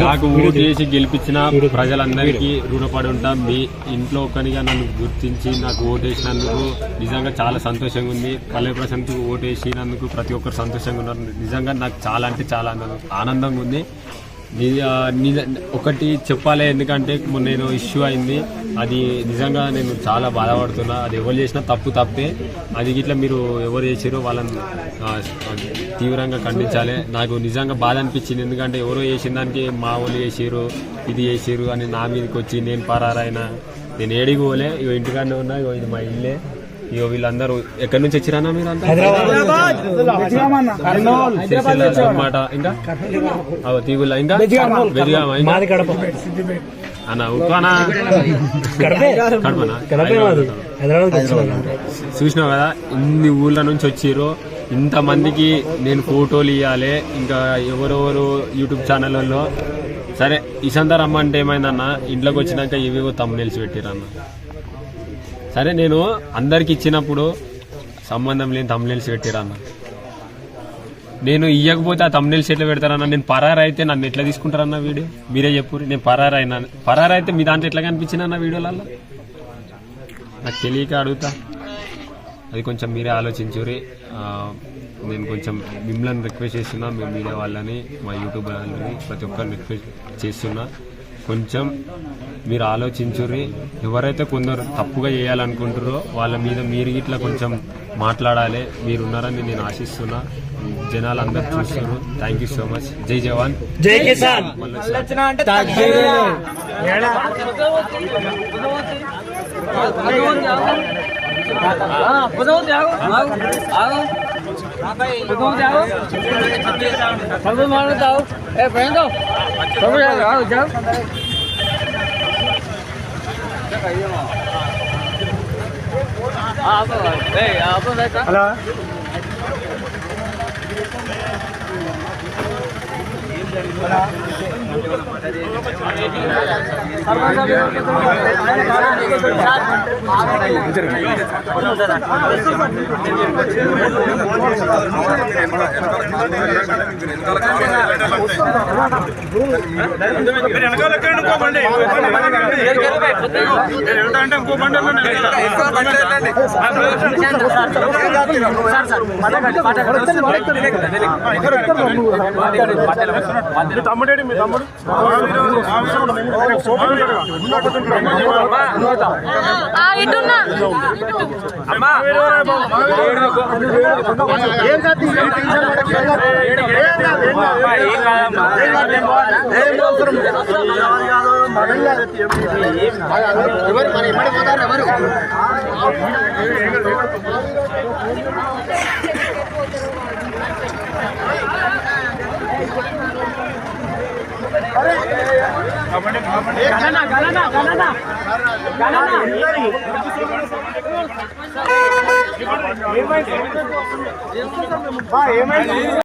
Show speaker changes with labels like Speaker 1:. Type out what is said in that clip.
Speaker 1: నాకు ఓటు చేసి గెలిపించిన ప్రజలందరికీ రుణపడి ఉంటాం. మీ ఇంట్లో ఒకనిగా నన్ను గుర్తించి నాకు ఓటేసినందుకు నిజంగా చాలా సంతోషంగా ఉంది. పల్లె ప్రశాంత్కు ఓటేసినందుకు ప్రతి ఒక్కరు సంతోషంగా ఉన్నారు. నిజంగా నాకు చాలా అంటే చాలా ఆనందంగా ఉంది. ఒకటి చెప్పాలి, ఎందుకంటే నేను ఇష్యూ అయింది, అది నిజంగా నేను చాలా బాధపడుతున్నా. అది ఎవరు చేసినా తప్పే. అది ఇట్లా మీరు ఎవరు చేసారో వాళ్ళని తీవ్రంగా ఖండించాలి. నాకు నిజంగా బాధ అనిపించింది, ఎందుకంటే ఎవరో చేసిన దానికి మా వాళ్ళు చేసారు, ఇది చేసారు అని నా మీదకి వచ్చి నేను పరారైనా. నేను ఏడికి పోలే, ఇగో ఇంటికాడనే ఉన్నా. ఇగో ఇది మా ఇల్లే. ఇగో వీళ్ళందరూ ఎక్కడి నుంచి వచ్చిరానా మీరు అంతా? అన్నమాట. ఇంకా తీగుల్లా, ఇంకా అన్న ఉప్పానా చూసినావు కదా, ఇన్ని ఊళ్ళ నుంచి వచ్చిర్రు. ఇంతమందికి నేను ఫోటోలు ఇవ్వాలి. ఇంకా ఎవరెవరు యూట్యూబ్ ఛానళ్ళలో సరే ఇసంతా రమ్మంటే ఏమైందన్న, ఇంట్లోకి వచ్చినాక ఇవేవో తమ్మునేల్సి పెట్టిరన్న. సరే నేను అందరికి ఇచ్చినప్పుడు సంబంధం లేని తమ్మునేల్సి పెట్టిరన్న. నేను ఇవ్వకపోతే ఆ తమ్మునేల్సి ఎట్లా పెడతారన్న? నేను పరారైతే నన్ను ఎట్లా తీసుకుంటారన్న వీడియో? మీరే చెప్పు. నేను పరారైతే మీ దాంట్లో ఎట్లా కనిపించిందన్న వీడియోలలో? నాకు తెలియక అడుగుతా. అది కొంచెం మీరే ఆలోచించురి. నేను కొంచెం మిమ్మల్ని రిక్వెస్ట్ చేస్తున్నా, మీ మీడియా వాళ్ళని, మా యూట్యూబ్ వాళ్ళని, ప్రతి ఒక్కరిని రిక్వెస్ట్ చేస్తున్నా, కొంచెం మీరు ఆలోచించుర్రి. ఎవరైతే కొందరు తప్పుగా చేయాలనుకుంటారో వాళ్ళ మీద మీరు ఇట్లా కొంచెం మాట్లాడాలి. మీరున్నారని నేను ఆశిస్తున్నా. జనాలు అందరు చూస్తున్నారు. Thank you so much. జై జవాన్,
Speaker 2: జై కిసాన్.
Speaker 3: తమ్ముడేడి మీ తమ్ముడు ఏమైంది?